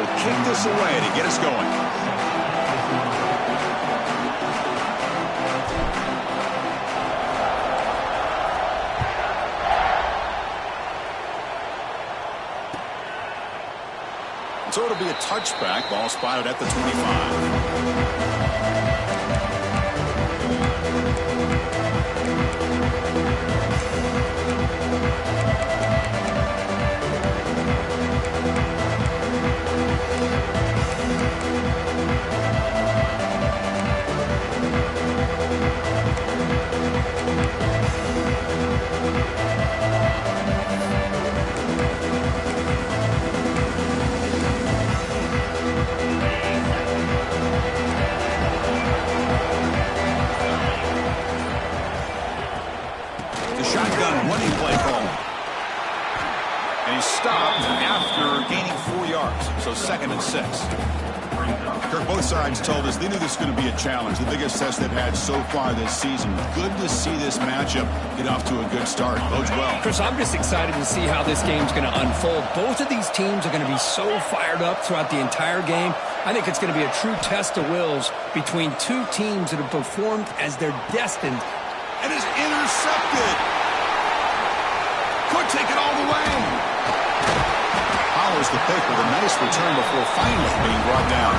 will kick this away to get us going. So it'll be a touchback. Ball spotted at the 25. Shotgun running play call. And he's stopped after gaining 4 yards. So 2nd and 6. Kirk, both sides told us they knew this was going to be a challenge. The biggest test they've had so far this season. Good to see this matchup get off to a good start. Bodes well. Chris, I'm just excited to see how this game's going to unfold. Both of these teams are going to be so fired up throughout the entire game. I think it's going to be a true test of wills between two teams that have performed as they're destined. And is intercepted. Could take it all the way. Follows the pick with a nice return before finally being brought down.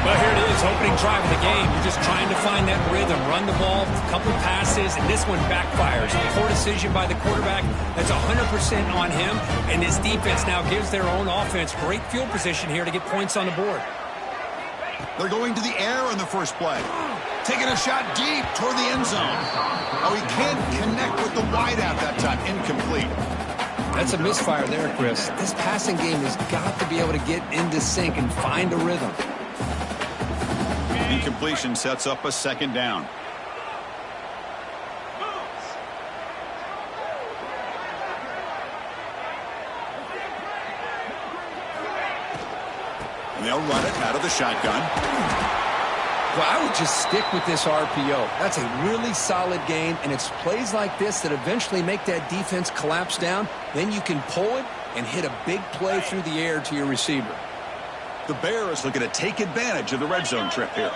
Well, here it is, opening drive of the game. You're just trying to find that rhythm, run the ball, a couple passes, and this one backfires. Poor decision by the quarterback. That's 100% on him, and this defense now gives their own offense great field position here to get points on the board. They're going to the air on the first play. Taking a shot deep toward the end zone. Oh, he can't connect with the wideout that time. Incomplete. That's a misfire there, Chris. This passing game has got to be able to get into sync and find a rhythm. Incompletion sets up a 2nd down. And they'll run it out of the shotgun. Well, I would just stick with this RPO. That's a really solid game, and it's plays like this that eventually make that defense collapse down. Then you can pull it and hit a big play through the air to your receiver. The Bears looking to take advantage of the red zone trip here.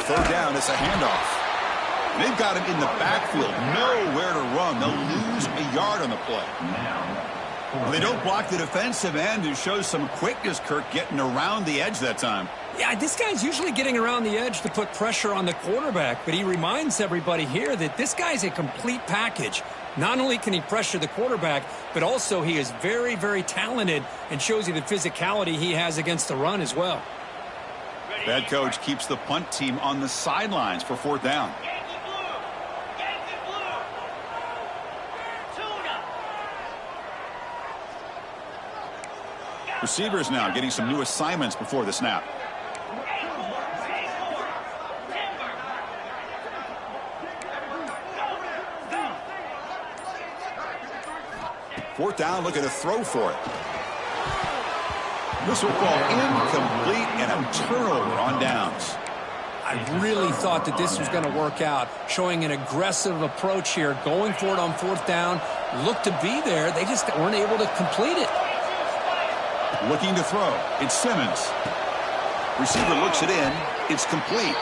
Third down, it's a handoff. They've got him in the backfield, nowhere to run. They'll lose a yard on the play. Well, they don't block the defensive end, who shows some quickness, Kirk, getting around the edge that time. Yeah, this guy's usually getting around the edge to put pressure on the quarterback, but he reminds everybody here that this guy's a complete package. Not only can he pressure the quarterback, but also he is very, very talented and shows you the physicality he has against the run as well. That coach keeps the punt team on the sidelines for 4th down. Receivers now getting some new assignments before the snap. Fourth down, looking to throw for it. This will fall incomplete and a turnover on downs. I really thought that this was going to work out, showing an aggressive approach here, going for it on 4th down. Looked to be there. They just weren't able to complete it. Looking to throw. It's Simmons. Receiver looks it in. It's complete.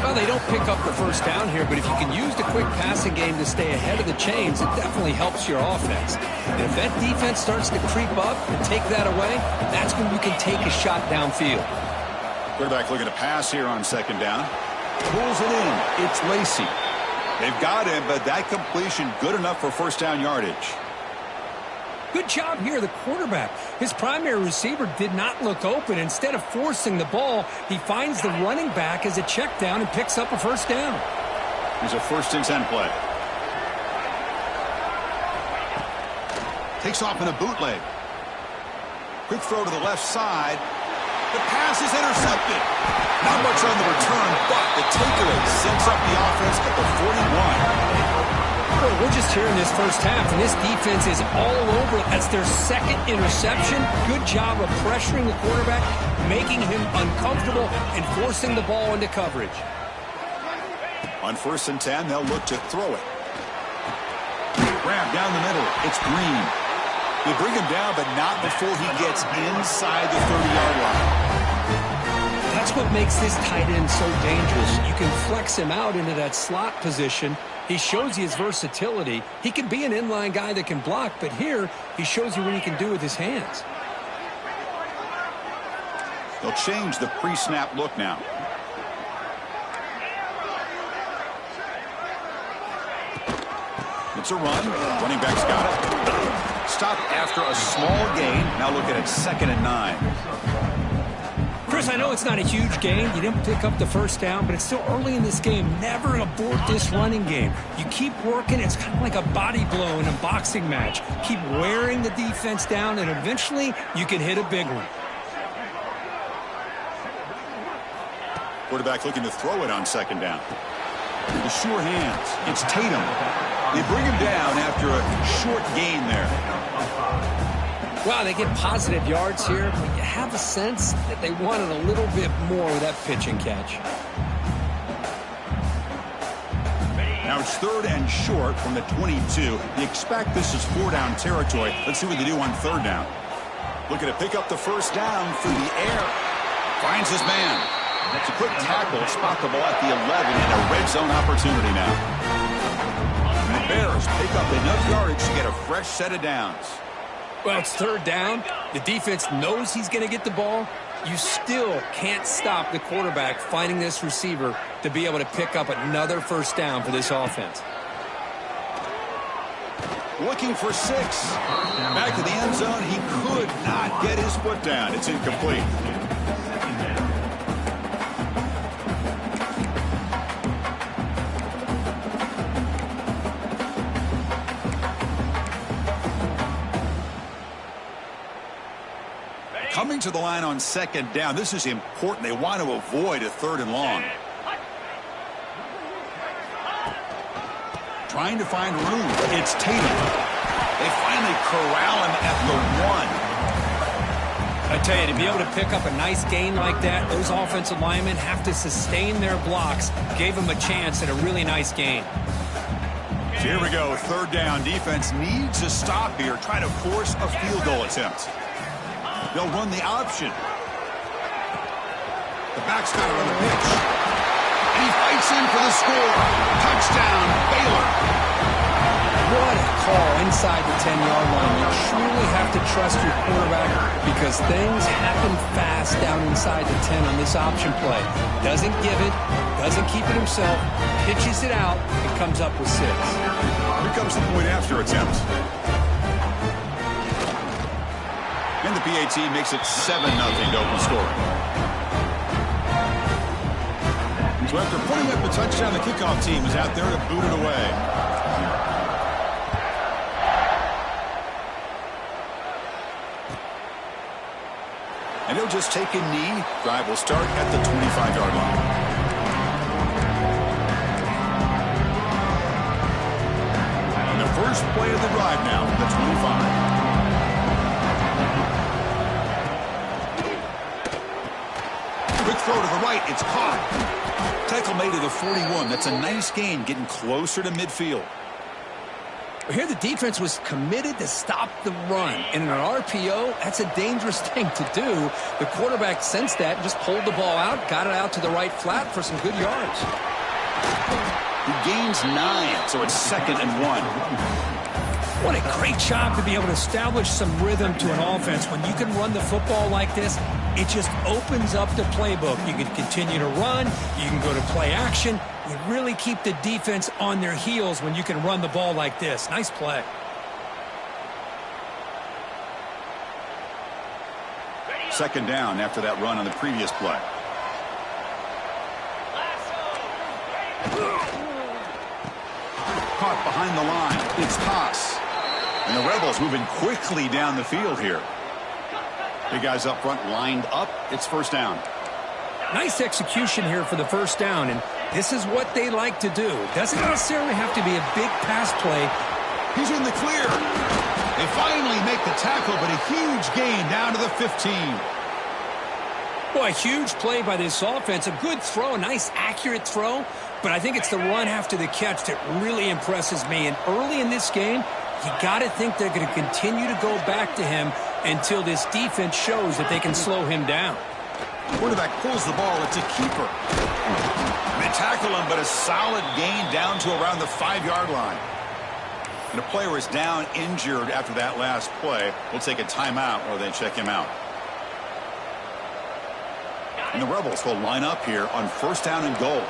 Well, they don't pick up the first down here, but if you can use the quick passing game to stay ahead of the chains, it definitely helps your offense. And if that defense starts to creep up and take that away, that's when you can take a shot downfield. Quarterback looking to pass here on 2nd down. Pulls it in. It's Lacy. They've got him, but that completion good enough for 1st down yardage. Good job here, the quarterback. His primary receiver did not look open. Instead of forcing the ball, he finds the running back as a check down and picks up a 1st down. Here's a 1st and 10 play. Takes off in a bootleg. Quick throw to the left side. The pass is intercepted. Not much on the return, but the takeaway sets up the offense at the 41. We're just here in this first half, and this defense is all over. That's their 2nd interception. Good job of pressuring the quarterback, making him uncomfortable, and forcing the ball into coverage. On 1st and 10, they'll look to throw it. Grab down the middle. It's Green. They bring him down, but not before he gets inside the 30-yard line. That's what makes this tight end so dangerous. You can flex him out into that slot position. He shows you his versatility. He can be an inline guy that can block, but here he shows you what he can do with his hands. They'll change the pre-snap look now. It's a run. Running back's got it. Stop after a small gain. Now look at it, 2nd and 9. Chris, I know it's not a huge gain. You didn't pick up the first down, but it's still early in this game. Never abort this running game. You keep working. It's kind of like a body blow in a boxing match. Keep wearing the defense down, and eventually you can hit a big one. Quarterback looking to throw it on 2nd down. The sure hands. It's Tatum. They bring him down after a short gain there. Wow, they get positive yards here, but you have a sense that they wanted a little bit more with that pitch and catch. Now it's 3rd and short from the 22. You expect this is 4-down territory. Let's see what they do on 3rd down. Looking to pick up the 1st down through the air. Finds his man. It's a quick tackle. Spot the ball at the 11 and a red zone opportunity now. And the Bears pick up enough yardage to get a fresh set of downs. Well, it's 3rd down. The defense knows he's going to get the ball. You still can't stop the quarterback finding this receiver to be able to pick up another 1st down for this offense. Looking for 6. Back to the end zone. He could not get his foot down. It's incomplete. Coming to the line on 2nd down. This is important. They want to avoid a 3rd and long. Trying to find room. It's Tatum. They finally corral him at the 1. I tell you, to be able to pick up a nice gain like that, those offensive linemen have to sustain their blocks. Gave them a chance at a really nice gain. So here we go. 3rd down. Defense needs a stop here. Try to force a field goal attempt. They'll run the option. The back's got it on the pitch. And he fights in for the score. Touchdown, Baylor. What a call inside the 10-yard line. You truly have to trust your quarterback because things happen fast down inside the 10 on this option play. Doesn't give it, doesn't keep it himself, pitches it out, and comes up with 6. Here comes the point after attempt. And the PAT makes it 7-0 to open scoring. So after putting up the touchdown, the kickoff team is out there to boot it away. And he'll just take a knee. Drive will start at the 25-yard line. And the first play of the drive now, the 25. Quick throw to the right. It's caught. Tackle made to the 41. That's a nice gain, getting closer to midfield. Here the defense was committed to stop the run. And in an RPO, that's a dangerous thing to do. The quarterback sensed that and just pulled the ball out, got it out to the right flat for some good yards. He gains 9, so it's 2nd and 1. What a great job to be able to establish some rhythm to an offense. When you can run the football like this, it just opens up the playbook. You can continue to run. You can go to play action. You really keep the defense on their heels when you can run the ball like this. Nice play. Second down after that run on the previous play. Caught behind the line. It's Haas. And the Rebels moving quickly down the field here. Big guys up front lined up. It's 1st down. Nice execution here for the 1st down, and this is what they like to do. Doesn't necessarily have to be a big pass play. He's in the clear. They finally make the tackle, but a huge gain down to the 15. Well, a huge play by this offense. A good throw, a nice accurate throw. But I think it's the run after the catch that really impresses me. And early in this game, you got to think they're going to continue to go back to him until this defense shows that they can slow him down. Quarterback pulls the ball. It's a keeper. They tackle him, but a solid gain down to around the 5-yard line. And a player is down injured after that last play. We'll take a timeout while they check him out. And the Rebels will line up here on 1st down and goal.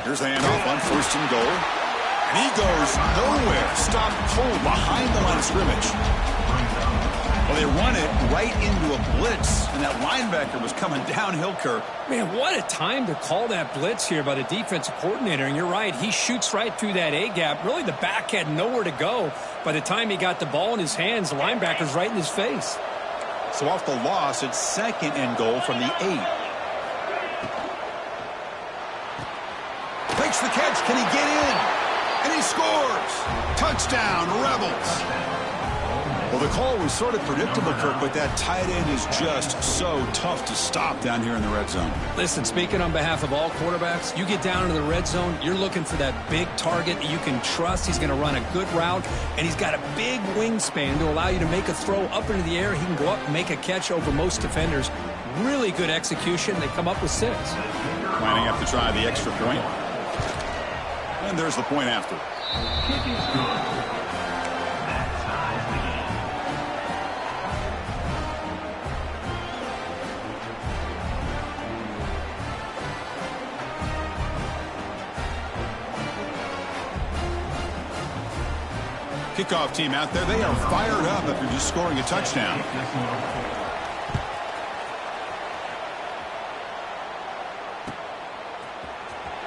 Here's the handoff on 1st and goal. And he goes nowhere. Stopped cold behind the line of scrimmage. Well, they run it right into a blitz, and that linebacker was coming downhill, Kirk. Man, what a time to call that blitz here by the defensive coordinator. And you're right, he shoots right through that A-gap. Really, the back had nowhere to go. By the time he got the ball in his hands, the linebacker's right in his face. So off the loss, it's 2nd and goal from the 8. Makes the catch. Can he get in? And he scores. Touchdown, Rebels. Well, the call was sort of predictable, Kirk, but that tight end is just so tough to stop down here in the red zone. Listen, speaking on behalf of all quarterbacks, you get down into the red zone, you're looking for that big target that you can trust. He's going to run a good route, and he's got a big wingspan to allow you to make a throw up into the air. He can go up and make a catch over most defenders. Really good execution. They come up with 6. Lining up to try the extra point. And there's the point after. Kickoff team out there. They are fired up after just scoring a touchdown.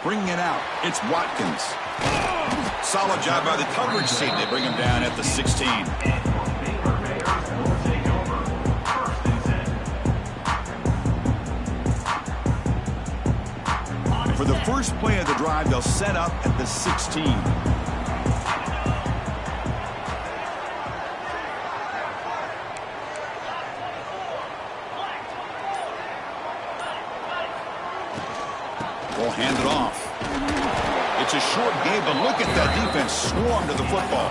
Bringing it out. It's Watkins. Solid job by the coverage team. They bring him down at the 16. And for the first play of the drive, they'll set up at the 16. Will hand it off. It's a short game, but look at that defense swarm to the football.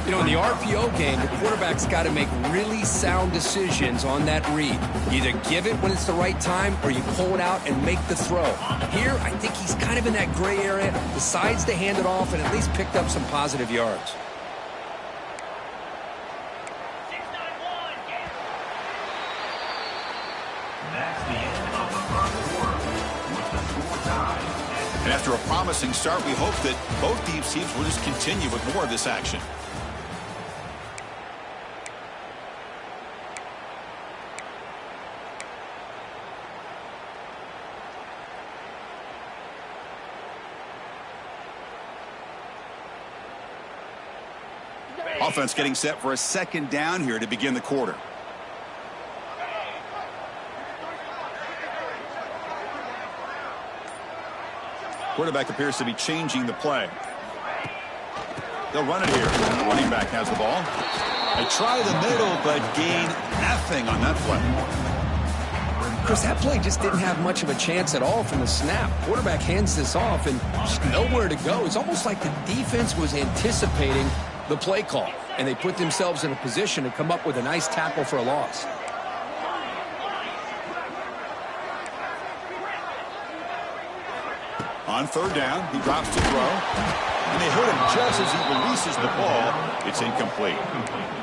You know, in the RPO game, the quarterback's got to make really sound decisions on that read. Either give it when it's the right time or you pull it out and make the throw. Here, I think he's kind of in that gray area, decides to hand it off and at least picked up some positive yards. And after a promising start, we hope that both these teams will just continue with more of this action. Offense getting set for a 2nd down here to begin the quarter. Quarterback appears to be changing the play. They'll run it here. The running back has the ball. They try the middle, but gain nothing on that play. Chris, that play just didn't have much of a chance at all from the snap. Quarterback hands this off and just nowhere to go. It's almost like the defense was anticipating the play call, and they put themselves in a position to come up with a nice tackle for a loss. On 3rd down, he drops to throw. And they hit him just as he releases the ball. It's incomplete.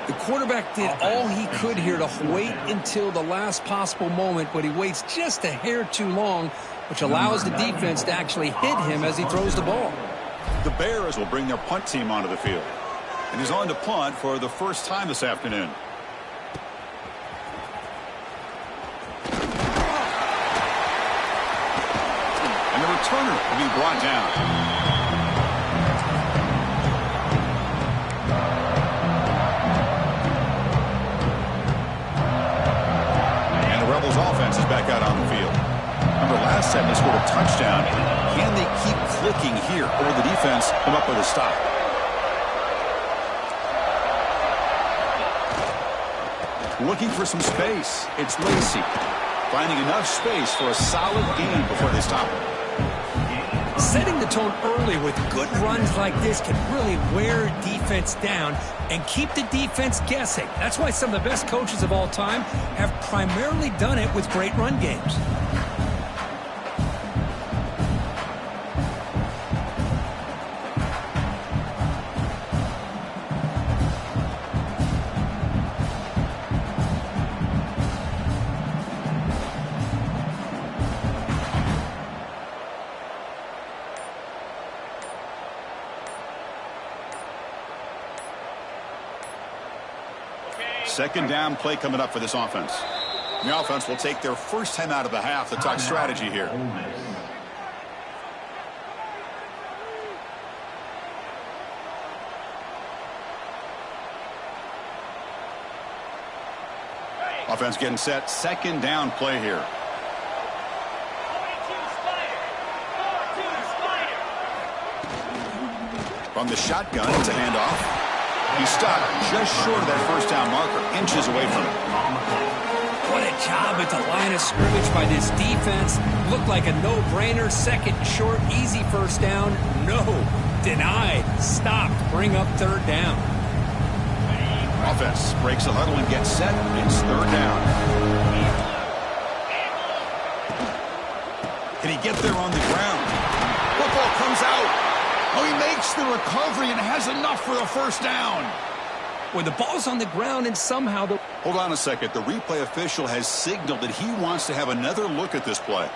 The quarterback did all he could here to wait until the last possible moment, but he waits just a hair too long, which allows the defense to actually hit him as he throws the ball. The Bears will bring their punt team onto the field. And he's on to punt for the first time this afternoon. And the returner will be brought down. Offense is back out on the field. Remember, last time they scored a touchdown. Can they keep clicking here, or will the defense come up with a stop? Looking for some space. It's Lacey. Finding enough space for a solid gain before they stop it. Setting the tone early with good runs like this can really wear defense down and keep the defense guessing. That's why some of the best coaches of all time have primarily done it with great run games. Second down play coming up for this offense. The offense will take their first time out of the half to talk strategy here. Offense getting set. Second down play here. From the shotgun, it's a handoff. He stopped just short of that first down marker, inches away from it. What a job at the line of scrimmage by this defense. Looked like a no-brainer. Second short, easy first down. No. Denied. Stopped. Bring up third down. Offense breaks a huddle and gets set. It's third down. Can he get there on the ground? Football comes out. Oh, he makes the recovery and has enough for the first down. When the ball's on the ground and somehow the... Hold on a second. The replay official has signaled that he wants to have another look at this play.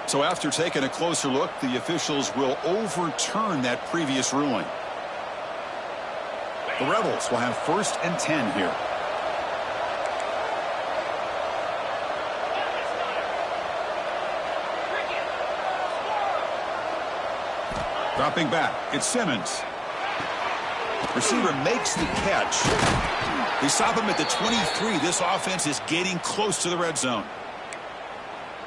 So after taking a closer look, the officials will overturn that previous ruling. The Rebels will have 1st and 10 here. Dropping back, it's Simmons. Receiver makes the catch. They stop him at the 23. This offense is getting close to the red zone.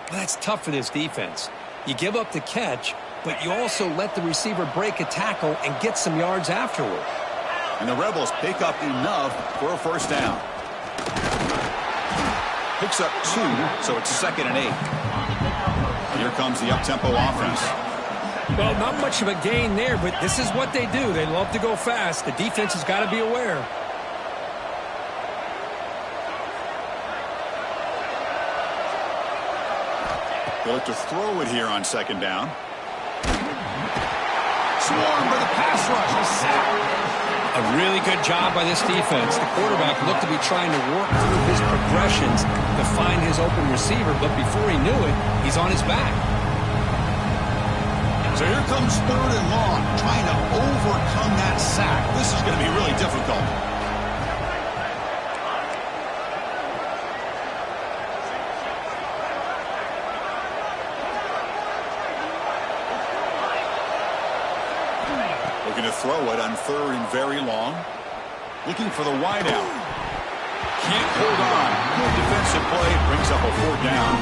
Well, that's tough for this defense. You give up the catch, but you also let the receiver break a tackle and get some yards afterward. And the Rebels pick up enough for a first down. Picks up 2, so it's 2nd and 8. Here comes the up-tempo offense. Well, not much of a gain there, but this is what they do. They love to go fast. The defense has got to be aware. They'll look to throw it here on 2nd down. Swarmed by the pass rush. A sack. A really good job by this defense. The quarterback looked to be trying to work through his progressions to find his open receiver, but before he knew it, he's on his back. So here comes 3rd and long, trying to overcome that sack. This is going to be really difficult. Looking to throw it on 3rd and very long. Looking for the wideout. Can't hold on. Good defensive play. Brings up a 4th down.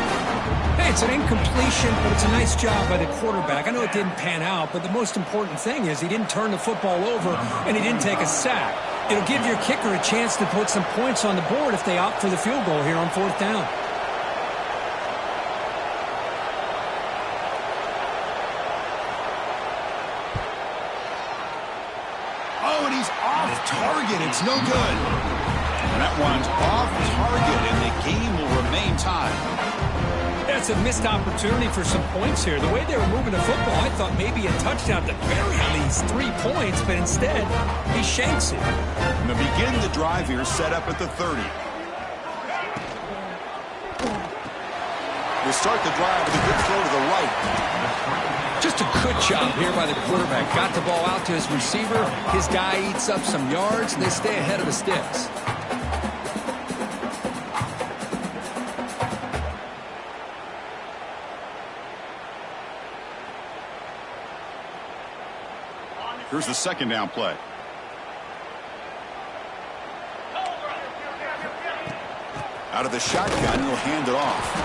Hey, it's an incompletion, but it's a nice job by the quarterback. I know it didn't pan out, but the most important thing is he didn't turn the football over and he didn't take a sack. It'll give your kicker a chance to put some points on the board if they opt for the field goal here on 4th down. Oh, and he's off target. It's no good. And that one's off target, and the game will remain tied. That's a missed opportunity for some points here. The way they were moving the football, I thought maybe a touchdown at the very least, 3 points, but instead, he shanks it. And they begin the drive here, set up at the 30. They start the drive with a good throw to the right. Just a good job here by the quarterback. Got the ball out to his receiver. His guy eats up some yards, and they stay ahead of the sticks. Here's the 2nd down play. Out of the shotgun, he'll hand it off.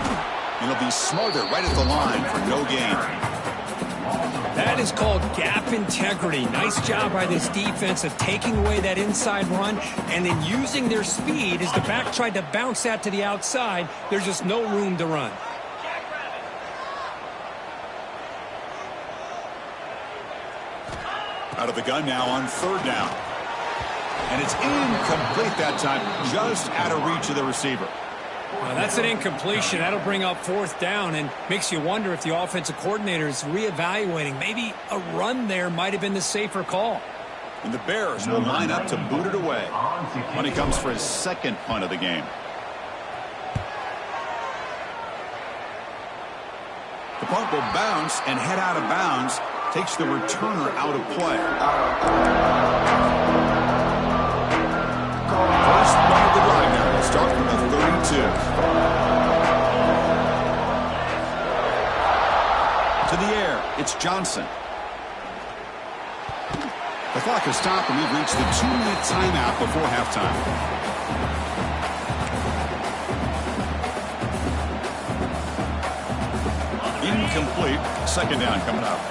And he'll be smothered right at the line for no gain. That is called gap integrity. Nice job by this defense of taking away that inside run and then using their speed as the back tried to bounce that to the outside. There's just no room to run. Out of the gun now on 3rd down. And it's incomplete that time, just out of reach of the receiver. Well, that's an incompletion. That'll bring up 4th down and makes you wonder if the offensive coordinator is reevaluating. Maybe a run there might have been the safer call. And the Bears will line up to boot it away. Money comes for his 2nd punt of the game. The punt will bounce and head out of bounds. Takes the returner out of play. First play of the drive now. We'll start from the 32. To the air, it's Johnson. The clock has stopped and we've reached the 2-minute timeout before halftime. Incomplete. 2nd down coming up.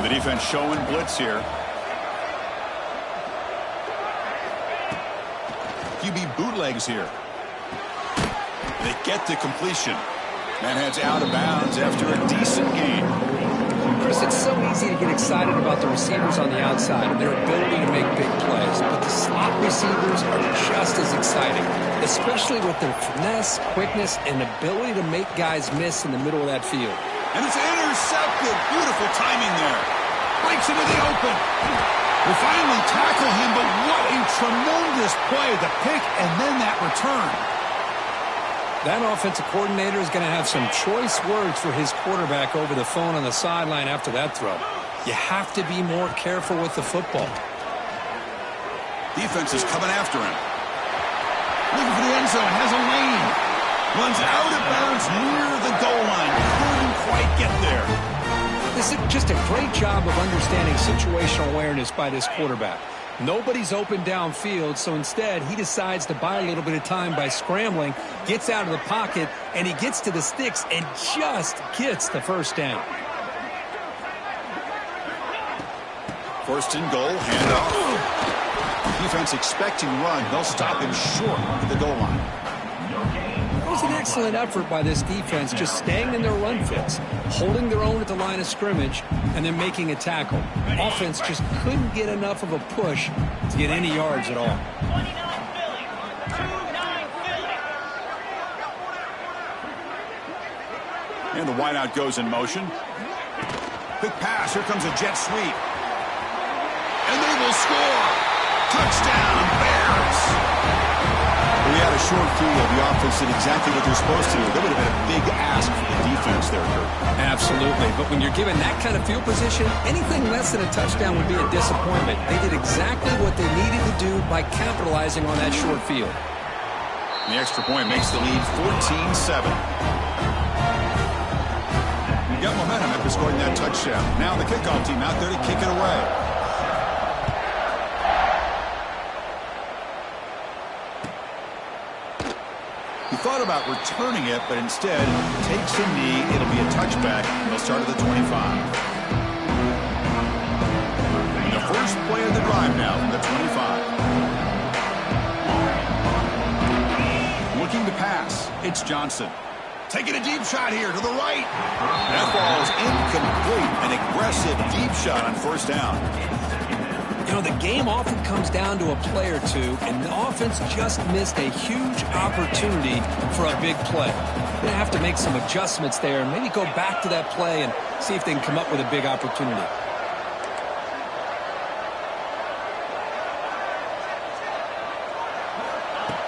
The defense showing blitz here. QB bootlegs here. They get the completion. Man heads out of bounds after a decent gain. Chris, it's so easy to get excited about the receivers on the outside and their ability to make big plays, but the slot receivers are just as exciting, especially with their finesse, quickness, and ability to make guys miss in the middle of that field. And it's intercepted. Beautiful timing there. Breaks into the open. Will finally tackle him, but what a tremendous play. The pick and then that return. That offensive coordinator is going to have some choice words for his quarterback over the phone on the sideline after that throw. You have to be more careful with the football. Defense is coming after him. Looking for the end zone. Has a lane. Runs out of bounds near the goal line. Couldn't quite get there. This is just a great job of understanding situational awareness by this quarterback. Nobody's open downfield, so instead he decides to buy a little bit of time by scrambling, gets out of the pocket, and he gets to the sticks and just gets the 1st down. 1st and goal, handoff. Defense expecting run. They'll stop him short of the goal line. It was an excellent effort by this defense, just staying in their run fits, holding their own at the line of scrimmage, and then making a tackle. Offense just couldn't get enough of a push to get any yards at all. And the wideout goes in motion. Quick pass. Here comes a jet sweep. And they will score. Touchdown, Bears. We had a short field. The offense did exactly what they're supposed to do. That would have been a big ask for the defense there, Kurt. Absolutely. But when you're given that kind of field position, anything less than a touchdown would be a disappointment. They did exactly what they needed to do by capitalizing on that short field. And the extra point makes the lead 14-7. You got momentum after scoring that touchdown. Now the kickoff team out there to kick it away. He thought about returning it, but instead takes a knee. It'll be a touchback. They'll start at the 25. And the first play of the drive now from the 25. Looking to pass. It's Johnson. Taking a deep shot here to the right. That ball's incomplete. An aggressive deep shot on 1st down. You know, the game often comes down to a play or two, and the offense just missed a huge opportunity for a big play. They're going to have to make some adjustments there and maybe go back to that play and see if they can come up with a big opportunity.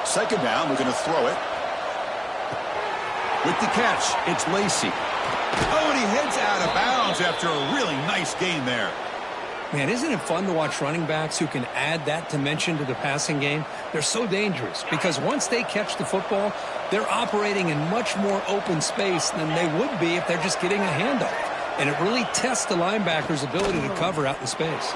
Second down, we're going to throw it. With the catch, it's Lacey. Oh, and he heads out of bounds after a really nice gain there. Man, isn't it fun to watch running backs who can add that dimension to the passing game? They're so dangerous because once they catch the football, they're operating in much more open space than they would be if they're just getting a handoff. And it really tests the linebacker's ability to cover out in space.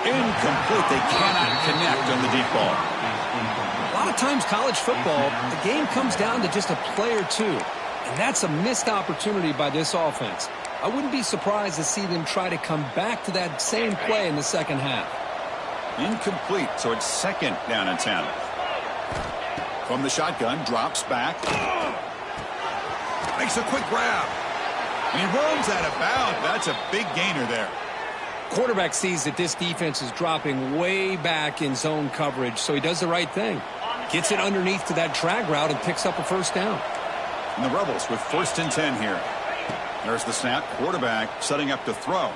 Incomplete. They cannot connect on the deep ball. A lot of times college football, the game comes down to just a play or two. And that's a missed opportunity by this offense. I wouldn't be surprised to see them try to come back to that same play in the second half. Incomplete, so it's second down and 10. From the shotgun, drops back. Makes a quick grab. And he runs out of bounds. That's a big gainer there. Quarterback sees that this defense is dropping way back in zone coverage, so he does the right thing. Gets it underneath to that drag route and picks up a first down. And the Rebels with 1st and 10 here. There's the snap. Quarterback setting up to throw.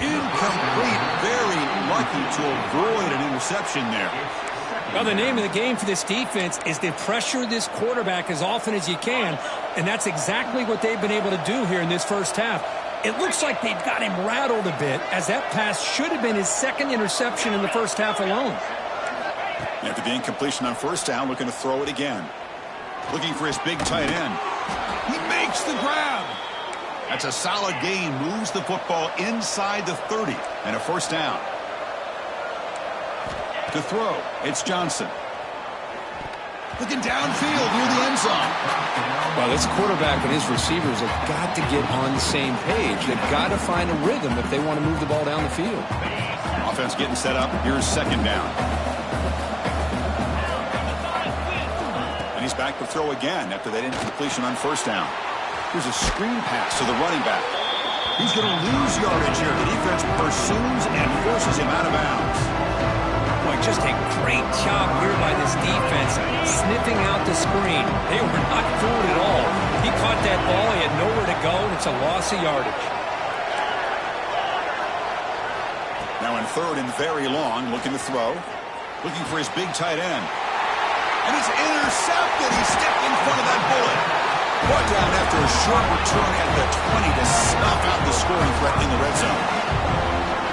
Incomplete. Very lucky to avoid an interception there. Well, the name of the game for this defense is to pressure this quarterback as often as you can, and that's exactly what they've been able to do here in this first half. It looks like they've got him rattled a bit, as that pass should have been his 2nd interception in the first half alone. After the incompletion on 1st down, looking to throw it again. Looking for his big tight end. He makes the grab. That's a solid gain. Moves the football inside the 30 and a 1st down. To throw, it's Johnson. Looking downfield near the end zone. Well, this quarterback and his receivers have got to get on the same page. They've got to find a rhythm if they want to move the ball down the field. Offense getting set up. Here's 2nd down. And he's back to throw again after that incompletion on 1st down. Here's a screen pass to the running back. He's going to lose yardage here. The defense pursues and forces him out of bounds. Boy, just a great job here by this defense, sniffing out the screen. They were not fooled at all. He caught that ball. He had nowhere to go, and it's a loss of yardage. Now in 3rd and very long, looking to throw. Looking for his big tight end. And it's intercepted. He stepped in front of that bullet. Brought down after a short return at the 20 to snuff out the scoring threat in the red zone.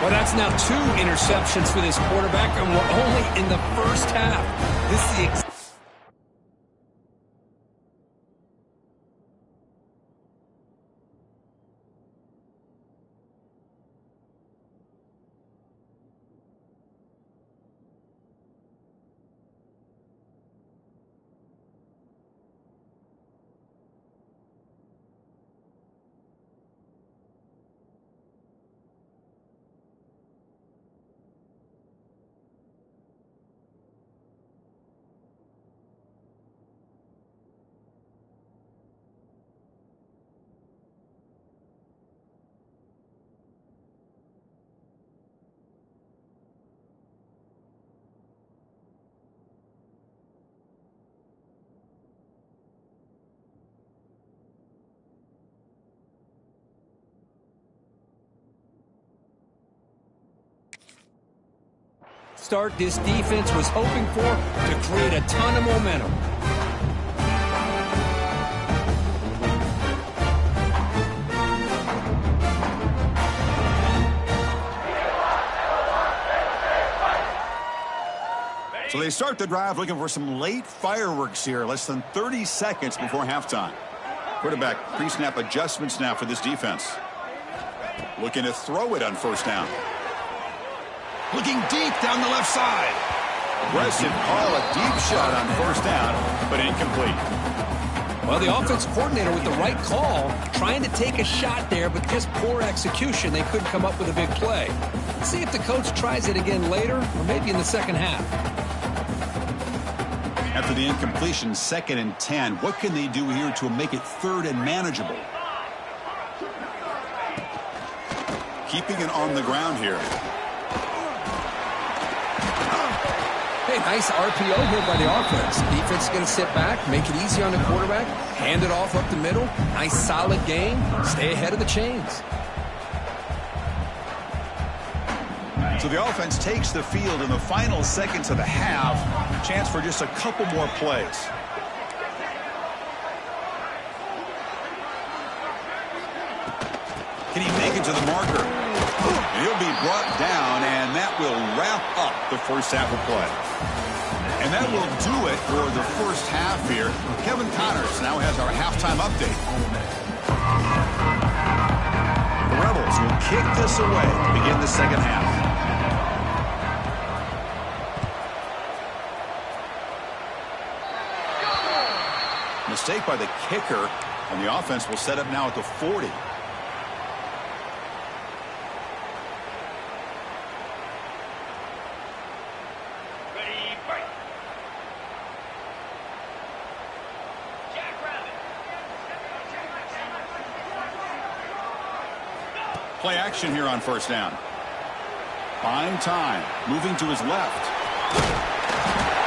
Well, that's now 2 interceptions for this quarterback, and we're only in the first half. This is the start this defense was hoping for to create a ton of momentum. So they start the drive looking for some late fireworks here. Less than 30 seconds before halftime. Quarterback pre-snap adjustments now for this defense. Looking to throw it on 1st down. Looking deep down the left side. Aggressive call, a deep shot on 1st down, but incomplete. Well, the offense coordinator with the right call, trying to take a shot there, but just poor execution. They couldn't come up with a big play. Let's see if the coach tries it again later, or maybe in the second half. After the incompletion, 2nd and 10. What can they do here to make it 3rd and manageable? Keeping it on the ground here. Hey, nice RPO here by the offense. Defense is going to sit back, make it easy on the quarterback, hand it off up the middle. Nice solid game. Stay ahead of the chains. So the offense takes the field in the final seconds of the half. Chance for just a couple more plays. Can he make it to the marker? And he'll be brought down, and that will wrap up the first half of play. And that will do it for the first half here. Kevin Connors now has our halftime update. The Rebels will kick this away to begin the second half. safe by the kicker, and the offense will set up now at the 40. Play action here on first down. Buying time, moving to his left.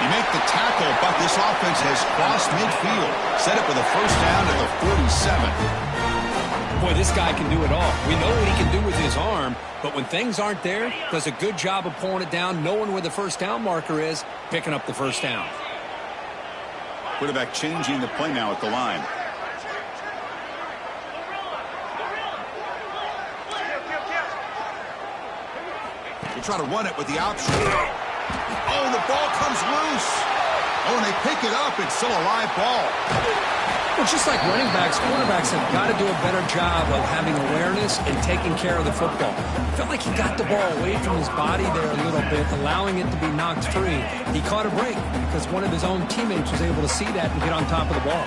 He make the tackle, but this offense has crossed midfield. Set up with a first down at the 47. Boy, this guy can do it all. We know what he can do with his arm, but when things aren't there, does a good job of pulling it down, knowing where the first down marker is, picking up the first down. Quarterback changing the play now at the line. Try to run it with the option. Oh, the ball comes loose. Oh, and they pick it up. It's still a live ball. Well, just like running backs, quarterbacks have got to do a better job of having awareness and taking care of the football. I felt like he got the ball away from his body there a little bit, allowing it to be knocked free. He caught a break because one of his own teammates was able to see that and get on top of the ball.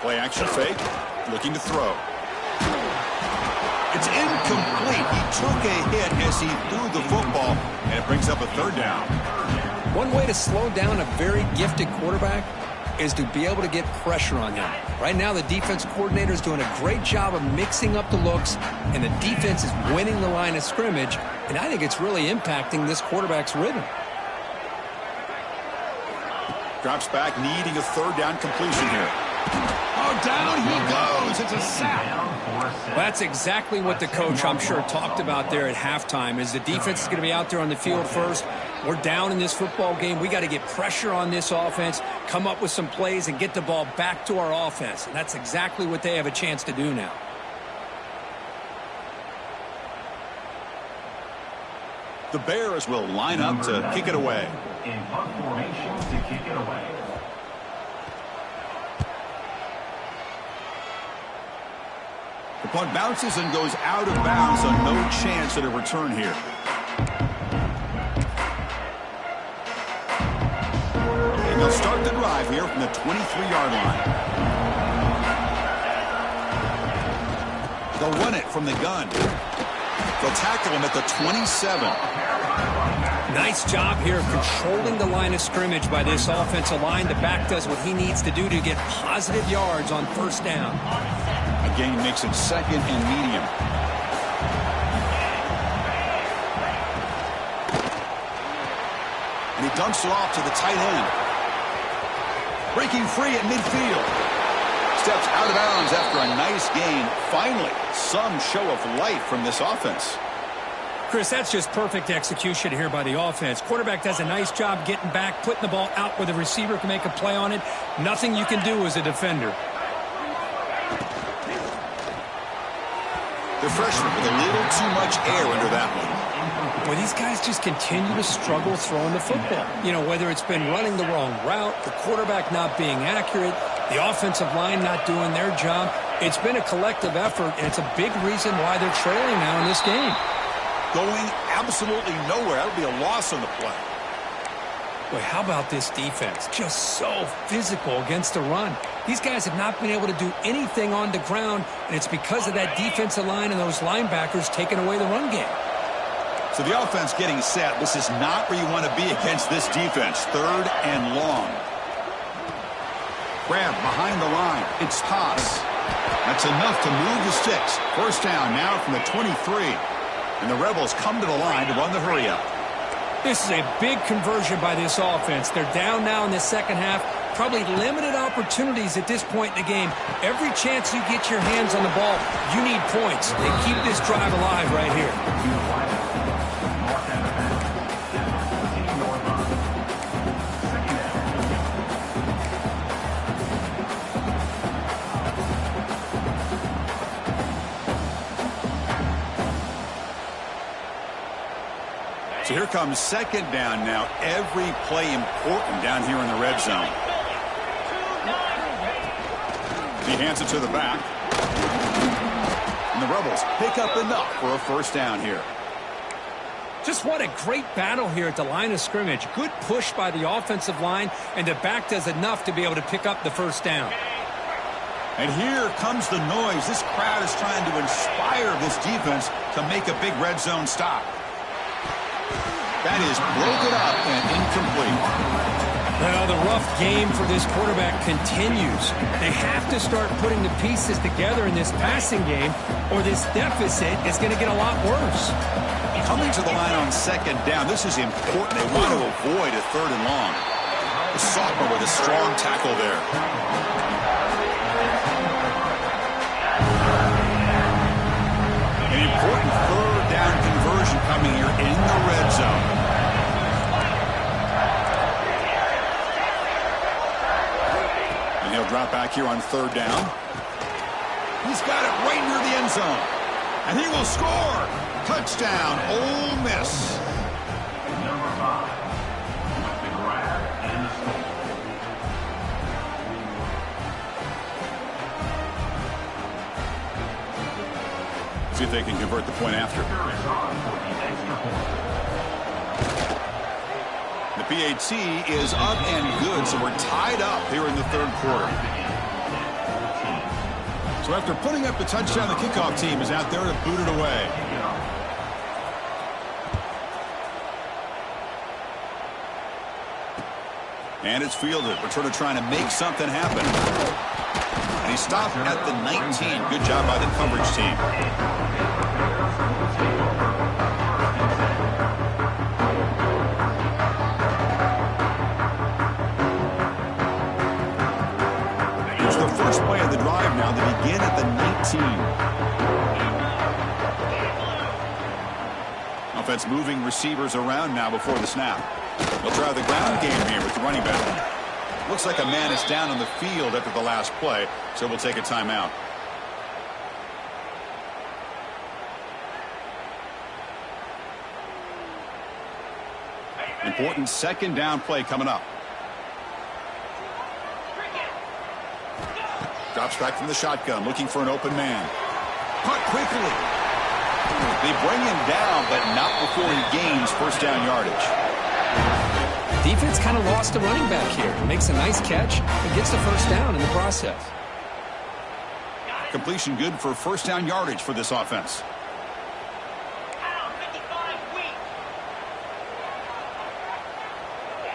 Play action fake. Looking to throw. It's incomplete. He took a hit as he threw the football, and it brings up a third down. One way to slow down a very gifted quarterback is to be able to get pressure on him. Right now, the defense coordinator is doing a great job of mixing up the looks, and the defense is winning the line of scrimmage, and I think it's really impacting this quarterback's rhythm. Drops back, needing a third down completion here. Oh, down he goes. It's a sack. That's exactly what the coach, I'm sure, talked about there at halftime, is the defense is going to be out there on the field first. We're down in this football game. We got to get pressure on this offense, come up with some plays, and get the ball back to our offense. And that's exactly what they have a chance to do now. The Bears will line up to kick it away. In punt formation to kick it away. The punt bounces and goes out of bounds, so no chance at a return here. And they'll start the drive here from the 23-yard line. They'll run it from the gun. They'll tackle him at the 27. Nice job here of controlling the line of scrimmage by this offensive line. The back does what he needs to do to get positive yards on first down. Again, makes it second and medium. And he dumps it off to the tight end. Breaking free at midfield. Steps out of bounds after a nice gain. Finally, some show of life from this offense. Chris, that's just perfect execution here by the offense. Quarterback does a nice job getting back, putting the ball out where the receiver can make a play on it. Nothing you can do as a defender. The freshman with a little too much air under that one. Well, these guys just continue to struggle throwing the football. You know, whether it's been running the wrong route, the quarterback not being accurate, the offensive line not doing their job. It's been a collective effort, and it's a big reason why they're trailing now in this game. Going absolutely nowhere. That'll be a loss on the play. Boy, how about this defense? Just so physical against the run. These guys have not been able to do anything on the ground, and it's because of that defensive line and those linebackers taking away the run game. So the offense getting set. This is not where you want to be against this defense. Third and long. Grab behind the line. It's toss. That's enough to move the sticks. First down now from the 23. And the Rebels come to the line to run the hurry-up. This is a big conversion by this offense. They're down now in the second half. Probably limited opportunities at this point in the game. Every chance you get your hands on the ball, you need points. They keep this drive alive right here. So here comes second down now. Every play important down here in the red zone. He hands it to the back. And the Rebels pick up enough for a first down here. Just what a great battle here at the line of scrimmage. Good push by the offensive line, and the back does enough to be able to pick up the first down. And here comes the noise. This crowd is trying to inspire this defense to make a big red zone stop. That is broken up and incomplete. Well, the rough game for this quarterback continues. They have to start putting the pieces together in this passing game, or this deficit is going to get a lot worse. Coming to the line on second down, this is important. They want to avoid a third and long. The sophomore with a strong tackle there. An important third down conversion coming here in the red zone. And he'll drop back here on third down. He's got it right near the end zone. And he will score. Touchdown, Ole Miss. Number 5, with the grab and the score. See if they can convert the point after. The PAT is up and good, so we're tied up here in the third quarter. So after putting up the touchdown, the kickoff team is out there to boot it away. And it's fielded. Returner trying to make something happen. And he stopped at the 19. Good job by the coverage team. Here's the first play of the drive now. They begin at the 19. Offense moving receivers around now before the snap. They'll try the ground game here with the running back. Looks like a man is down on the field after the last play, so we'll take a timeout. Important second down play coming up. Drops back from the shotgun, looking for an open man. Caught quickly. They bring him down, but not before he gains first down yardage. Defense kind of lost a running back here. He makes a nice catch and gets the first down in the process. Completion good for first down yardage for this offense.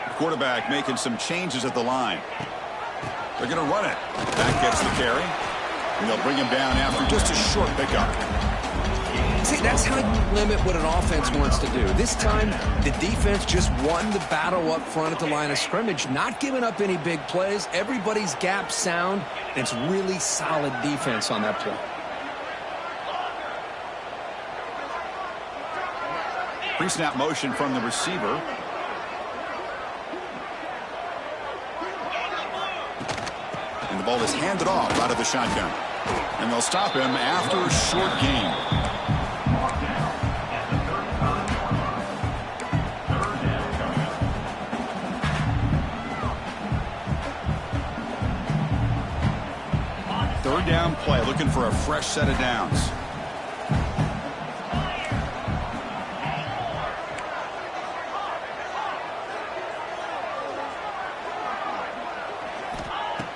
The quarterback making some changes at the line. They're going to run it. That gets the carry. And they'll bring him down after just a short pickup. See, that's how you limit what an offense wants to do. This time, the defense just won the battle up front at the line of scrimmage, not giving up any big plays. Everybody's gap sound. It's really solid defense on that play. Pre-snap motion from the receiver. And the ball is handed off out of the shotgun. And they'll stop him after a short gain. Third down play, looking for a fresh set of downs.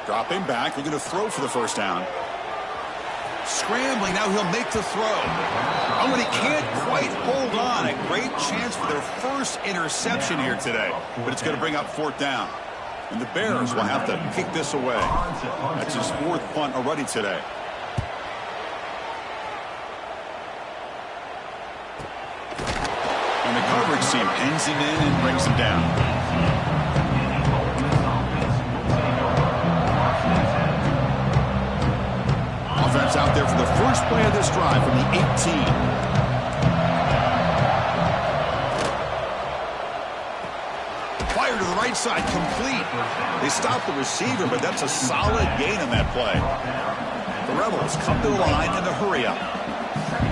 Dropping back, looking to throw for the first down. Scrambling, now he'll make the throw. Oh, and he can't quite hold on. A great chance for their first interception here today. But it's going to bring up fourth down. And the Bears will have to kick this away. That's his fourth punt already today. And the coverage team pins him in and brings him down. Offense out there for the first play of this drive from the 18. Fire to the right side, complete. They stop the receiver, but that's a solid gain on that play. The Rebels come to the line in the hurry up.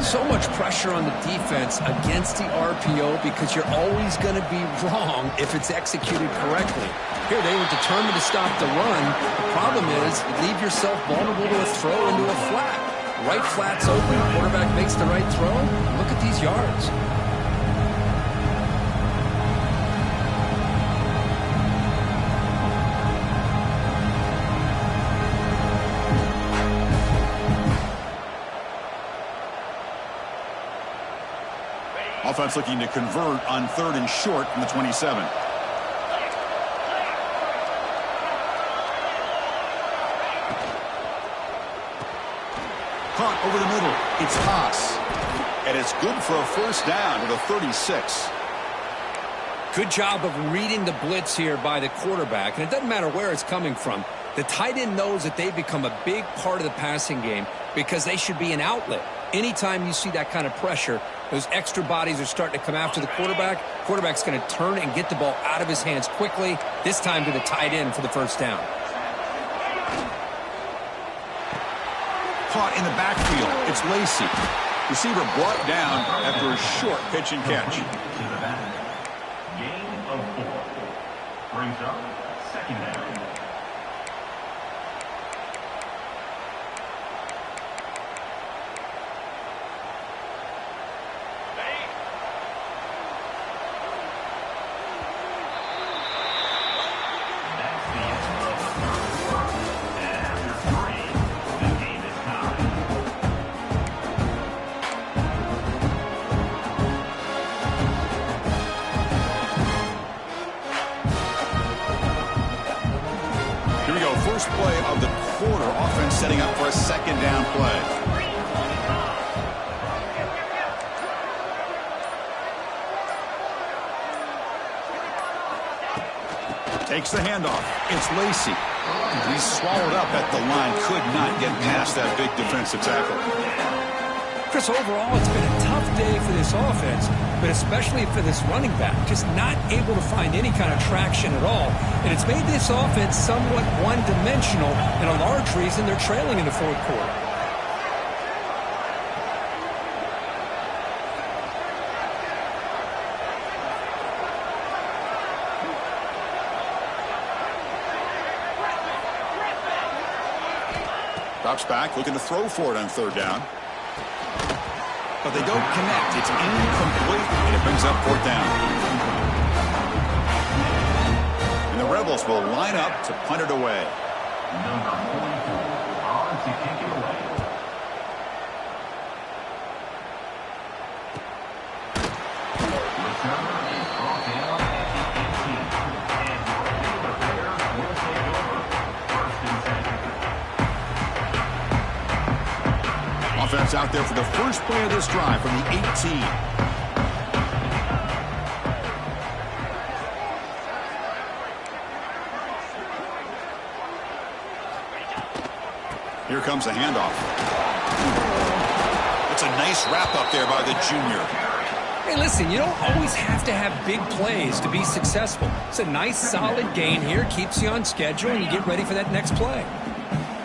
So much pressure on the defense against the RPO because you're always going to be wrong if it's executed correctly. Here they were determined to stop the run. The problem is you leave yourself vulnerable to a throw into a flat. Right flat's open, quarterback makes the right throw. Look at these yards. Offense looking to convert on 3rd and short from the 27. Caught over the middle. It's Haas. And it's good for a first down to the 36. Good job of reading the blitz here by the quarterback. And it doesn't matter where it's coming from. The tight end knows that they've become a big part of the passing game because they should be an outlet. Anytime you see that kind of pressure, those extra bodies are starting to come after the quarterback. Quarterback's going to turn and get the ball out of his hands quickly, this time to the tight end for the first down. Caught in the backfield. It's Lacey. Receiver brought down after a short pitch and catch. To the back. Gain of 4. Brings up second down. First play of the quarter. Offense setting up for a second down play. Takes the handoff. It's Lacey. He's swallowed up at the line. Could not get past that big defensive tackle. Chris, overall, it's been a tough day for this offense, but especially for this running back, just not able to find any kind of traction at all. And it's made this offense somewhat one-dimensional, and a large reason they're trailing in the fourth quarter. Drops back, looking to throw for it on 3rd down. But they don't connect. It's incomplete, and it brings up 4th down. And the Rebels will line up to punt it away. Number 44 on to kick it away. Returner is brought down at the 18. And the Bears will take over. 1st and 10. Offense out there for the first play of this drive from the 18. Here comes the handoff. It's a nice wrap up there by the junior. Hey, listen, you don't always have to have big plays to be successful. It's a nice, solid gain here. Keeps you on schedule, and you get ready for that next play.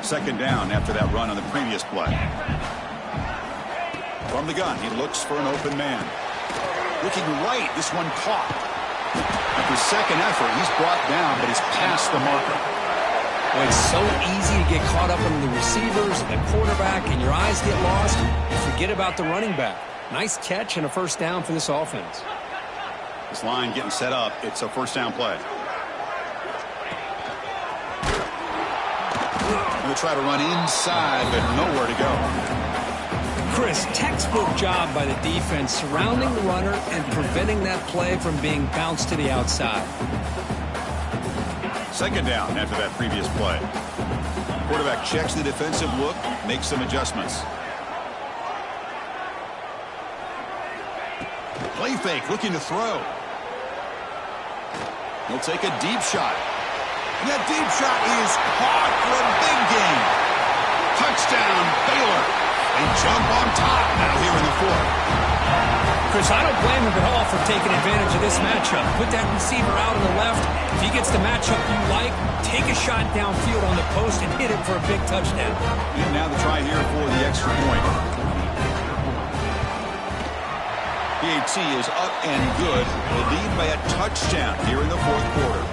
Second down after that run on the previous play. From the gun, he looks for an open man. Looking right, this one caught. After second effort, he's brought down, but he's past the marker. Well, it's so easy to get caught up in the receivers and the quarterback, and your eyes get lost. You forget about the running back. Nice catch and a first down for this offense. This line getting set up. It's a first down play. Going to try to run inside, but nowhere to go. Chris, textbook job by the defense surrounding the runner and preventing that play from being bounced to the outside. Second down after that previous play. Quarterback checks the defensive look, makes some adjustments. Play fake, looking to throw. He'll take a deep shot. And that deep shot is caught for a big gain. Touchdown, Baylor. They jump on top now here in the 4th. Chris, I don't blame him at all for taking advantage of this matchup. Put that receiver out on the left. If he gets the matchup you like, take a shot downfield on the post and hit it for a big touchdown. And now the try here for the extra point. PAT is up and good. They lead by a touchdown here in the 4th quarter.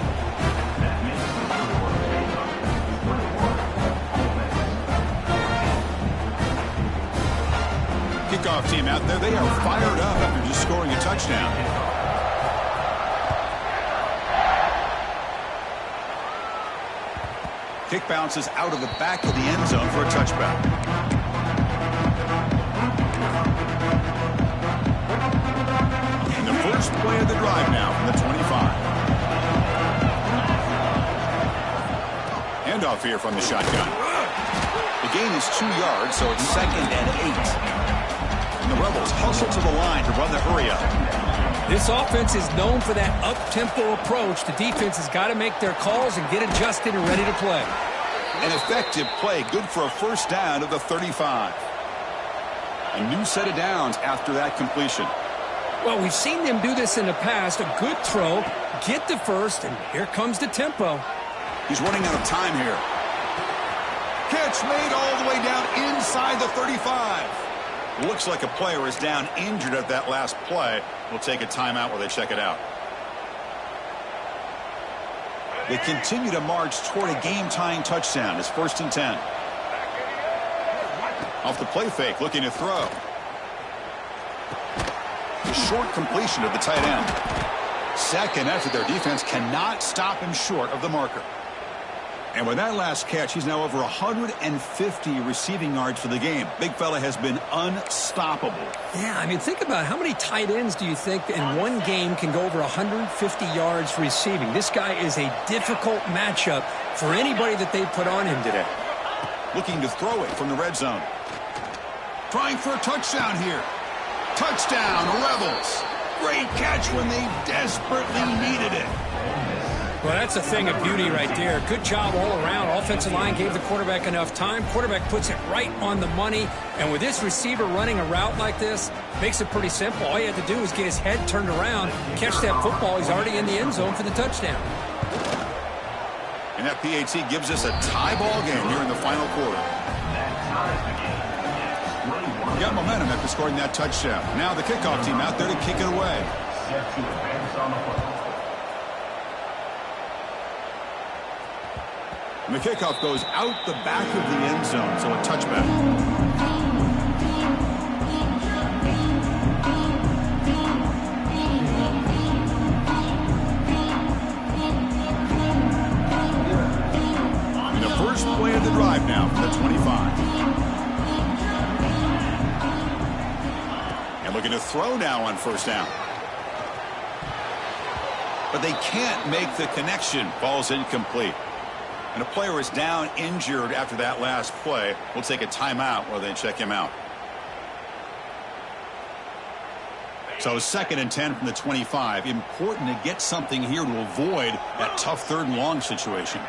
Kickoff team out there, they are fired up after just scoring a touchdown. Kick bounces out of the back of the end zone for a touchback. first play of the drive now from the 25. Handoff here from the shotgun. The gain is 2 yards, so it's 2nd and 8. And the Rebels hustle to the line to run the hurry-up. This offense is known for that up-tempo approach. The defense has got to make their calls and get adjusted and ready to play. An effective play, good for a first down of the 35. A new set of downs after that completion. Well, we've seen them do this in the past. A good throw, get the first, and here comes the tempo. He's running out of time here. Catch made all the way down inside the 35. Looks like a player is down injured at that last play. We'll take a timeout while they check it out. They continue to march toward a game-tying touchdown. It's 1st and 10. Off the play fake, looking to throw. The short completion of the tight end. 2nd after their defense cannot stop him short of the marker. And with that last catch, he's now over 150 receiving yards for the game. Big fella has been unstoppable. Yeah, I mean, think about how many tight ends do you think in one game can go over 150 yards receiving? This guy is a difficult matchup for anybody that they put on him today. Looking to throw it from the red zone. Trying for a touchdown here. Touchdown, Rebels. Great catch when they desperately needed it. Well, that's a thing of beauty right there. Good job all around. Offensive line gave the quarterback enough time. Quarterback puts it right on the money. And with this receiver running a route like this, makes it pretty simple. All you have to do is get his head turned around, catch that football. He's already in the end zone for the touchdown. And that PAT gives us a tie ball game here in the final quarter. We got momentum after scoring that touchdown. Now the kickoff team out there to kick it away. Set to advance on the football. And the kickoff goes out the back of the end zone, so a touchback. And the first play of the drive now from the 25. And looking to throw now on 1st down. But they can't make the connection. Ball's incomplete. And a player is down injured after that last play. We'll take a timeout while they check him out. So 2nd and 10 from the 25. Important to get something here to avoid that tough 3rd and long situation.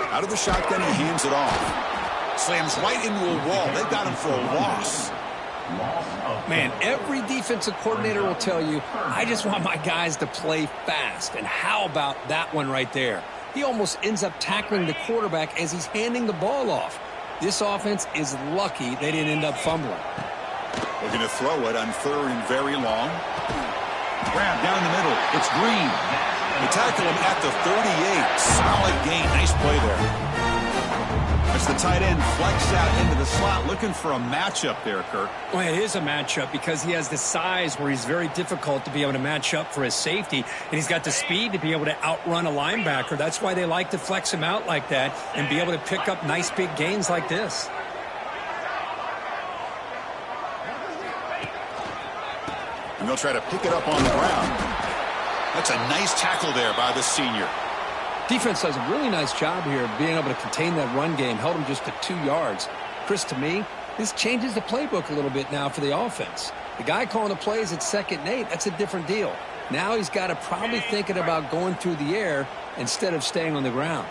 Out of the shotgun, he hands it off. Slams right into a wall. They've got him for a loss. Man, every defensive coordinator will tell you, I just want my guys to play fast. And how about that one right there? He almost ends up tackling the quarterback as he's handing the ball off. This offense is lucky they didn't end up fumbling. Looking to throw it on 3rd and very long. Grab down the middle. It's Green. They tackle him at the 38. Solid gain. Nice play there. As the tight end flex out into the slot, looking for a matchup there, Kirk. Well, it is a matchup because he has the size where he's very difficult to be able to match up for his safety, and he's got the speed to be able to outrun a linebacker. That's why they like to flex him out like that and be able to pick up nice big gains like this. And they'll try to pick it up on the ground. That's a nice tackle there by the senior. Defense does a really nice job here of being able to contain that run game, held him just to 2 yards. Chris, to me, this changes the playbook a little bit now for the offense. The guy calling the plays at 2nd and 8, that's a different deal. Now he's got to probably thinking about going through the air instead of staying on the ground.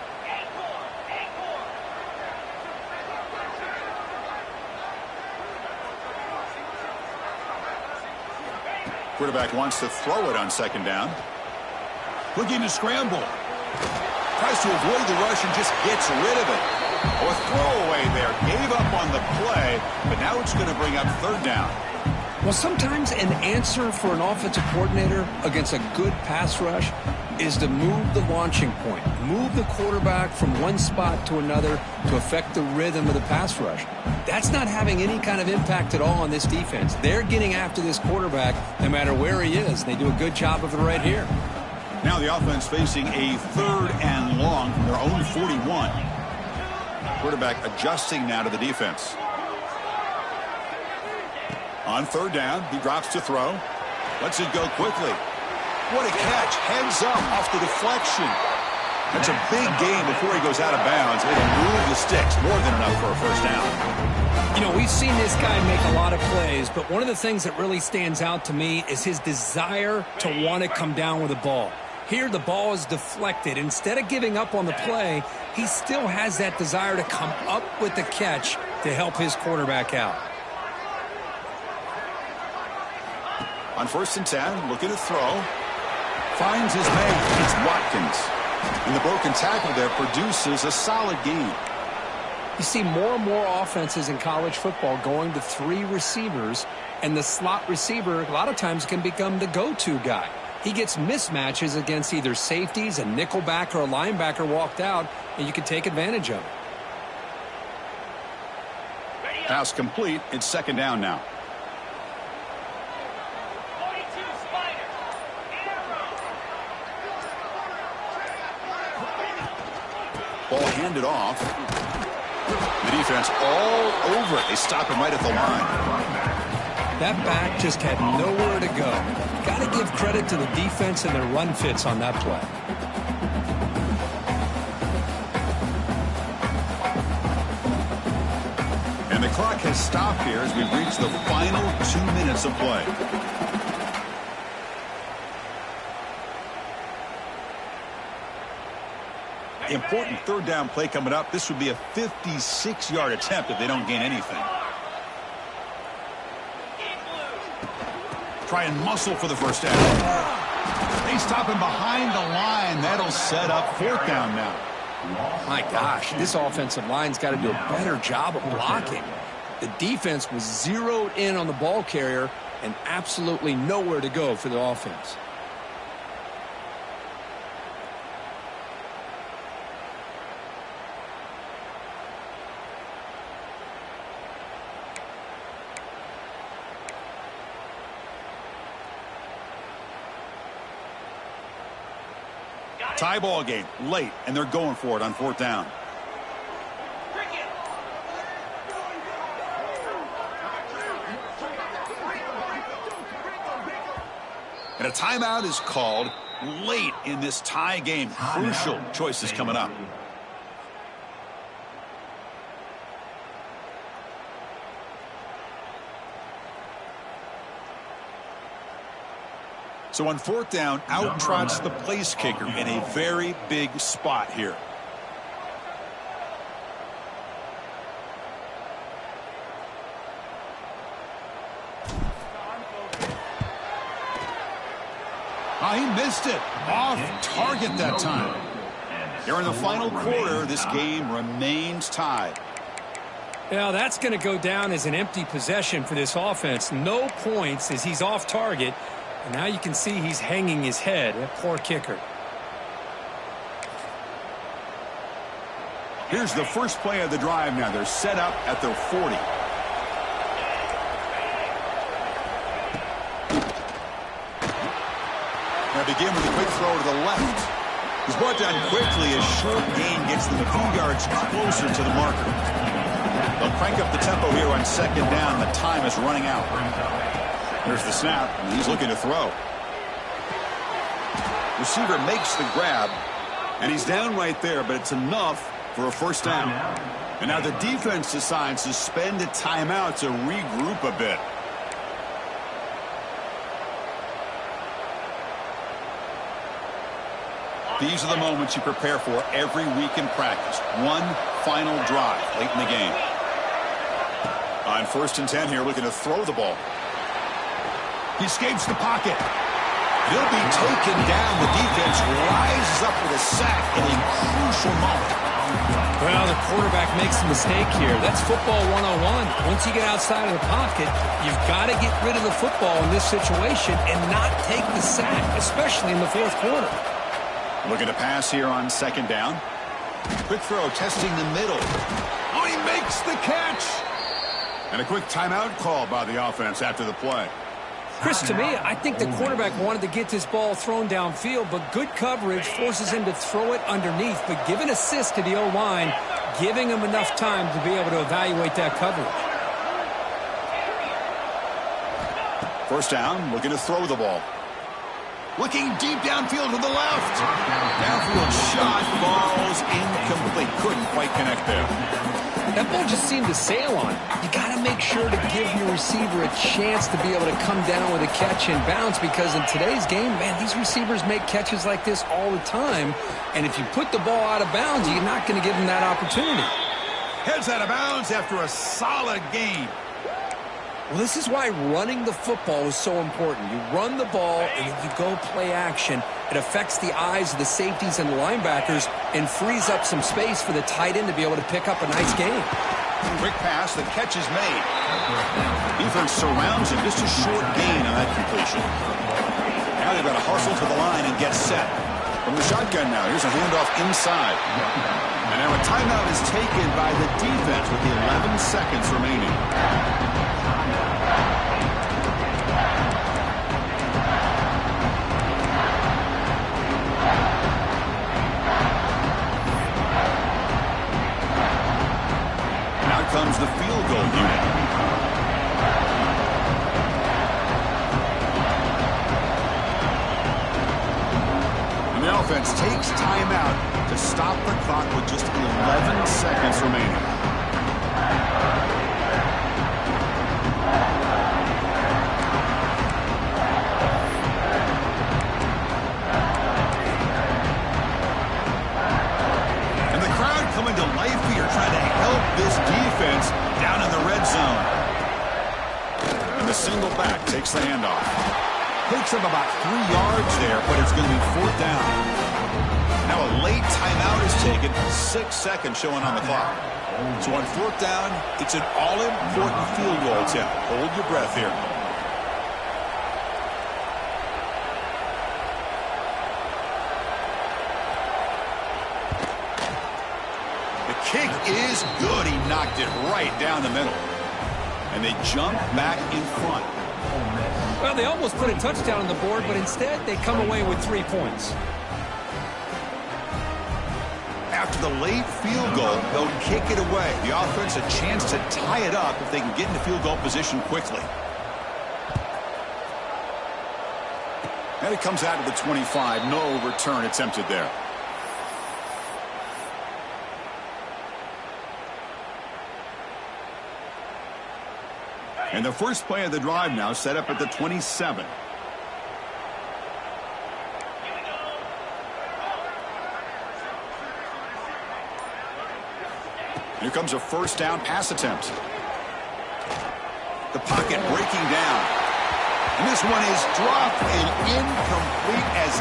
Quarterback wants to throw it on 2nd down. Looking to scramble. Tries to avoid the rush and just gets rid of it. Oh, a throwaway there. Gave up on the play, but now it's going to bring up 3rd down. Well, sometimes an answer for an offensive coordinator against a good pass rush is to move the launching point. Move the quarterback from one spot to another to affect the rhythm of the pass rush. That's not having any kind of impact at all on this defense. They're getting after this quarterback no matter where he is. They do a good job of it right here. Now the offense facing a 3rd and long from their own 41. Quarterback adjusting now to the defense. On third down, he drops to throw. Lets it go quickly. What a catch. Heads up off the deflection. That's a big gain before he goes out of bounds. It'll move the sticks. More than enough for a first down. You know, we've seen this guy make a lot of plays, but one of the things that really stands out to me is his desire to want to come down with the ball. Here, the ball is deflected. Instead of giving up on the play, he still has that desire to come up with the catch to help his quarterback out. On 1st and 10, looking to throw. Finds his man. It's Watkins. And the broken tackle there produces a solid gain. You see more and more offenses in college football going to 3 receivers, and the slot receiver a lot of times can become the go-to guy. He gets mismatches against either safeties, a nickelback, or a linebacker walked out, and you can take advantage of it. Pass complete. It's 2nd down now. Ball handed off. The defense all over it. They stop him right at the line. That back just had nowhere to go. Got to give credit to the defense and their run fits on that play. And the clock has stopped here as we reach the final 2 minutes of play. Important 3rd down play coming up. This would be a 56-yard attempt if they don't gain anything. Try and muscle for the first down. They stop him behind the line. That'll set up 4th down now. My gosh, this offensive line's got to do a better job of blocking. The defense was zeroed in on the ball carrier and absolutely nowhere to go for the offense. Tie ball game late, and they're going for it on 4th down. And a timeout is called late in this tie game. Crucial choices coming up. So on 4th down, out trots the place kicker in a very big spot here. Oh, he missed it. Off target that time. Here in the final quarter, this game remains tied. Now, that's going to go down as an empty possession for this offense. No points as he's off target. And now you can see he's hanging his head. That poor kicker. Here's the first play of the drive now. They're set up at their 40. Now begin with a quick throw to the left. He's brought down quickly as short gain gets them a few yards closer to the marker. They'll crank up the tempo here on 2nd down. The time is running out. Here's the snap, and he's looking to throw. Receiver makes the grab, and he's down right there, but it's enough for a first down. And now the defense decides to spend a timeout to regroup a bit. These are the moments you prepare for every week in practice. One final drive late in the game. On 1st and 10 here, looking to throw the ball. He escapes the pocket. He'll be taken down. The defense rises up with a sack in a crucial moment. Well, the quarterback makes a mistake here. That's football 101. Once you get outside of the pocket, you've got to get rid of the football in this situation and not take the sack, especially in the 4th quarter. Looking to pass here on 2nd down. Quick throw, testing the middle. Oh, he makes the catch. And a quick timeout call by the offense after the play. Chris, to me, I think the quarterback wanted to get this ball thrown downfield, but good coverage forces him to throw it underneath. But give an assist to the O-line, giving him enough time to be able to evaluate that coverage. First down, looking to throw the ball. Looking deep downfield to the left. Downfield shot falls incomplete. Couldn't quite connect there. That ball just seemed to sail on. You got to make sure to give your receiver a chance to be able to come down with a catch and bounce, because in today's game, man, these receivers make catches like this all the time. And if you put the ball out of bounds, you're not going to give them that opportunity. Heads out of bounds after a solid game. Well, this is why running the football is so important. You run the ball and then you go play action. It affects the eyes of the safeties and the linebackers and frees up some space for the tight end to be able to pick up a nice game. Quick pass, the catch is made. Defense surrounds him, just a short gain on that completion. Now they've got to hustle to the line and get set. From the shotgun now, here's a handoff inside. And now a timeout is taken by the defense with the 11 seconds remaining. Comes the field goal unit. And the offense takes timeout to stop the clock with just 11 seconds remaining. And the crowd coming to life here, trying to help this defense down in the red zone. And the single back takes the handoff. Takes him about 3 yards there, but it's going to be 4th down. Now a late timeout is taken. 6 seconds showing on the clock. So on 4th down, it's an all-important field goal attempt. Hold your breath here. Kick is good. He knocked it right down the middle. And they jump back in front. Well, they almost put a touchdown on the board, but instead they come away with 3 points. After the late field goal, they'll kick it away. The offense a chance to tie it up if they can get into field goal position quickly. And it comes out to the 25. No return attempted there. And the first play of the drive now set up at the 27. Here comes a first down pass attempt. The pocket breaking down. And this one is dropped and incomplete as